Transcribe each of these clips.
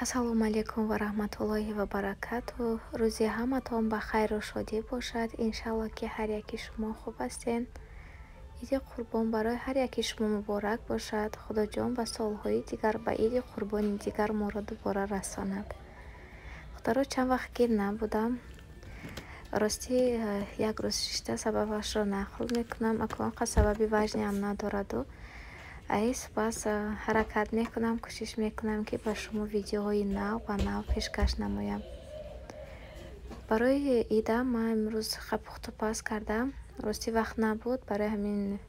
Ассалому алейкум ва раҳматуллоҳи ва баракатуҳ. Рӯзи ҳаматон ба хайру шодӣ бошад. Иншаллоҳ ки ҳар яки шумо хуб ҳастен. Иди Қурбон барои ҳар яки шумо муборак бошад. Худоҷон ба солҳои дигар, ба иди Қурбони дигар моро дубора расонад. Духтаро чанд вақт гир набудам. Рости як рӯз шишта сабабашро нақл мекунам. Акнун сабаби важнеам надораду. Спас ҳаракат мекунам, кӯшиш мекунам ки ба шумо видеоҳои нав ба нав пешкаш намоям. Барои ида ман имрӯз хапухту паз кардам. Рости вақт набуд, барои ҳамин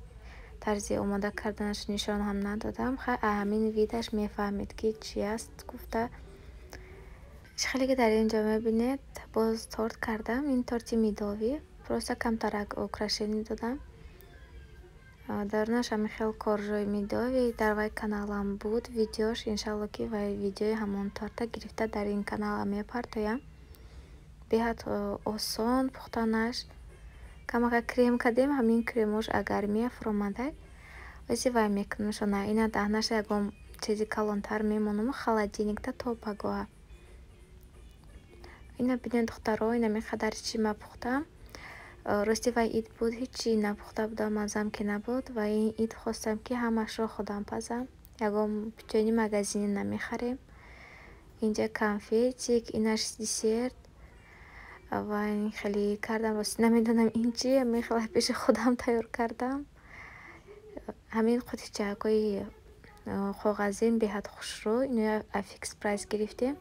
тарзи омода карданаш нишон ҳам надодам. Ҳамин видеош мефаҳмед ки чӣ аст гуфта. Шихеле ки дар инҷо мебинед, боз торт кардам. Ин торти мидовӣ, просто камтарак украшение додам. Дарунаш ҳамин хел коржои мидовӣ дар вай каналам буд видеош. Иншаллоҳ ки вай видеои ҳамон торта гирифта дар ин каналам мепартоям. Беҳад осон пухтанаш. Камака крем кардем, ҳамин кремош агар меафромадаг ози вай мекунем шона. Ина даҳнаш ягон чизи калонтар мемонам холодильникда то пагоҳа. Ина бинед духтаро, ина меқадар чӣ мапухтам. Рости вай ид буд, ҳичи напухта будам, мазам ки набуд. Ва ин ид хостам ки ҳамашро худам пазам. Ягон ҷойни магазини намехарем. Инҷа конфетик, инаш десерт. Ва ин хеле кардам, рости намедонам ин чие, мехела пеши худам тайёр кардам. Ҳамин қутичакҳои коғазин беҳад хушрӯ, ино фикс прайс гирифтем.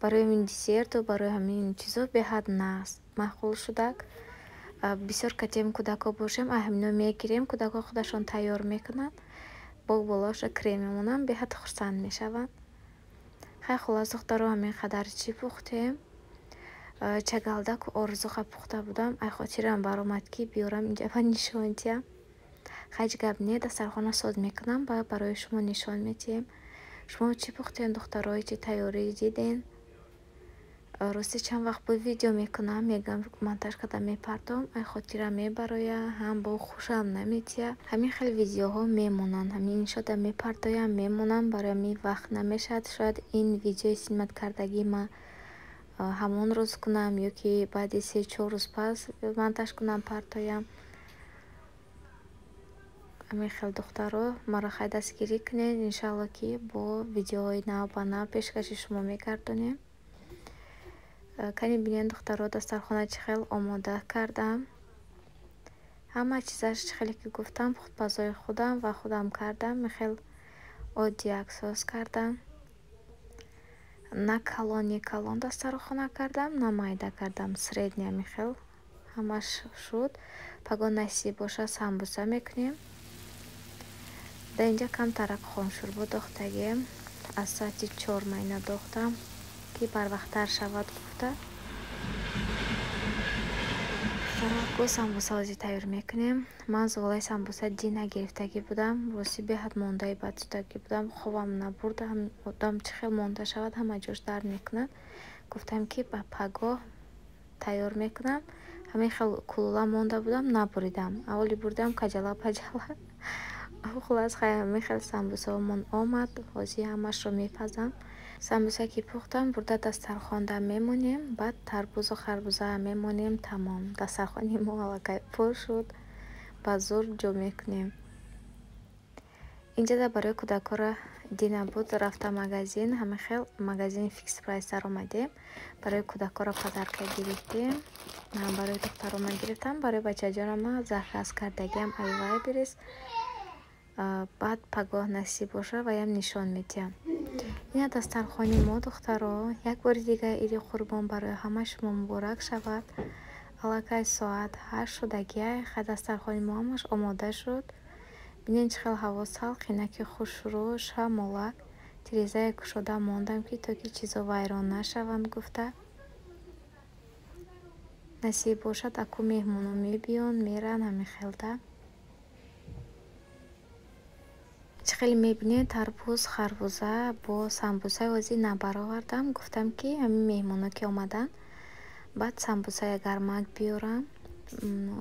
Барои ҳамин десерту барои ҳамин чизо беҳад маъқул шудак. Бисёр катем кӯдако бошем, ҳамино мегирем, кӯдако худашон тайёр мекунанд. Бо болоша крем мемонанд, беҳад хурсанд мешаванд. Хай хулос духтаро, ҳамин қадар чӣ пухтем. Чагалдаку орзуға пухта будам. Ай хотирам баромад ки биёрам инҷа ба нишон диҳам. Хаҷ гап не, дастархона соз мекунам, барои шумо нишон медиҳем. Шумо чӣ пухтем духтаро, чӣ тайёрӣ диден? Рости чанд вақт буд видео мекунам, мегам монтаж карда мепартом. Ай хотира мебароя, ҳам бо хушам наметия. Ҳамин хел видеоҳо мемонанд, ҳамин шода мепартоям, мемонанд. Барои ҳамин вақт намешад. Шояд ин видеои снимат кардагӣ ма ҳамон рӯз кунам, ё ки баъди 3-4 рӯз пас монтаж кунам, партоям. ҳамин хел духтаро, маро хай дастгирӣ кунед. Иншаллоҳ ки бо видеоҳои нав ба нав пешкаши шумо мегардонем. Кани бинед духтаро, дастархона чӣ хел омода кардам. Ҳама чизаш чӣ хеле ки гуфтам, пухтпазои худам ва худам кардам. мехел оддиак соз кардам. На калон дастархона кардам, на майда кардам, средня мехел ҳамаш шуд. Паго насиб боша самбуса мекунем. Дар инҷа камтарак хоншурбо дохтагем. Аз соати 4 майна дохтам ки барвақттар шавад гуфта. Бо самбуса ози тайёр мекунем. Ман зуволаи самбуса дина гирифтагӣ будам. Рости беҳад мондаи бадшудагӣ будам. хобам набурдам. Одам чӣ хел монда шавад, ҳама ҷош дард мекунад. Гуфтам ки ба пагоҳ тайёр мекунам. ҳамин хел кулула монда будам, набуридам. аввали бурдам каҷала паҷала. Хулас ҳамин хел самбусаомон омад. ҳозир ҳамашро мепазам. Самбуса ки пухтам, бурда дастархонда мемонем. Баъд тарбузу харбуза мемонем. Тамом. Дастархони мо аллакай пур шуд. Ба зур ҷо мекунем. Инҷада барои кӯдакора дина буд, рафта магазин. ҳамин хел магазини фикс прайс дар омадем. Барои кӯдакора подарка гирифтем. Ман барои духтарома гирифтам. Барои бачаҷонама заказ кардагиам айвай бирис. Баъд пагоҳ насиб боша ваям нишон медиҳам. ина дастархони мо духтаро. Як бори дигар иди Қурбон барои ҳама шумо муборак шавад. аллакай соат 8 шудагиай. хай дастархони мо ҳамаш омода шуд. бинед чӣ хел ҳаво салқ, инаки хушрӯ, шамолак. тирезае кушода мондам ки то ки чизо вайрон нашаванд гуфта. насиб бошад аку меҳмоно мебиён, меран ҳамин хелда. чӣ хеле мебинед тарбуз, харбуза бо самбусаи ози набаровардам. гуфтам ки ҳамин меҳмоно ки омадан, баъд самбусаи гармак биёрам.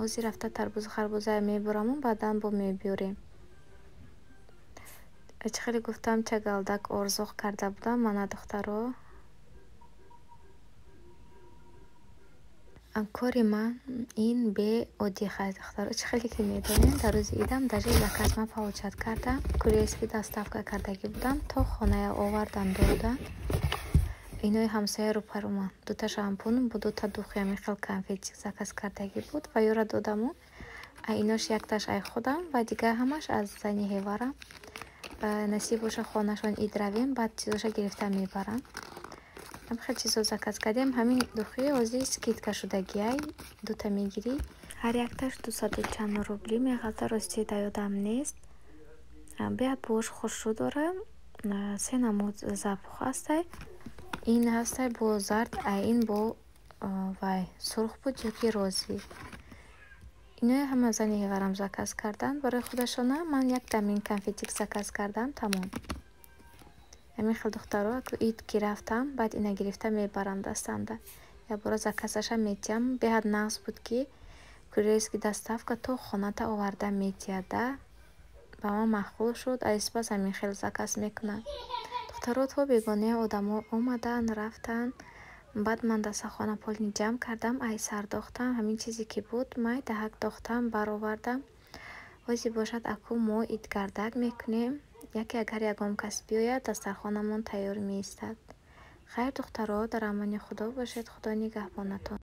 ози рафта тарбузу харбуза мебураму баъдан бо мебиёрем. چه خیلی گفتم چگالدک ارزوق کرده بودم من دخترو. کاری من این به عادی خیلی دخترو. چه خیلی که میدونین در روز ایدم در заказ من получат کردم. کورейский доставка کردگی بودم تا خانه آوردن دادن. اینوی همسایه رو پرومان دوتا شامپون بود دوتا دوخی میخل کنفیتی заказ کردگی بود و یورا دادمو ایناش یکتاش ای خودم و دیگه همش از زنی هیوارم نصیب باشه خانهشون اید رویم بعد چیزاشو گرفته میبرم. هم خیلی چیزا заказ کردیم همین دوخی ازی скидка شدگی ای دوتا میگیری هر یکتاش 200 و چند روبلی میخواد راستی یادم نیست. بیاد باش خوشو داره سه نمود запах هسته این هسته با زرد این با وای سرخ بود یکی روزی اینو همه زنی هیورم заказ کردن برای خودشونه من یک دمین کنفیتیک заказ کردم تمام. همین خیلی دخترها که اید که رفتم بعد اینا گرفته میبرم دستنده یا برای заказش میتیم به حد نقص بود که کورейский доставка تو خانه تا آورده میتیده با ما مخول شد ایسپاس همین خیلی заказ میکنن. دخترها تو بیگانه آدم اومدن رفتن بعد من دست خانه پولنی جمع کردم ای سر داختم همین چیزی که بود مای دهک داختم برآوردم وزی باشد اکو ما اید گردک میکنیم یکی اگر یکم کس بیاید دسترخوانمون تیار میستد. خیر دخترها در امان خدا باشید خدا نگهبانتون.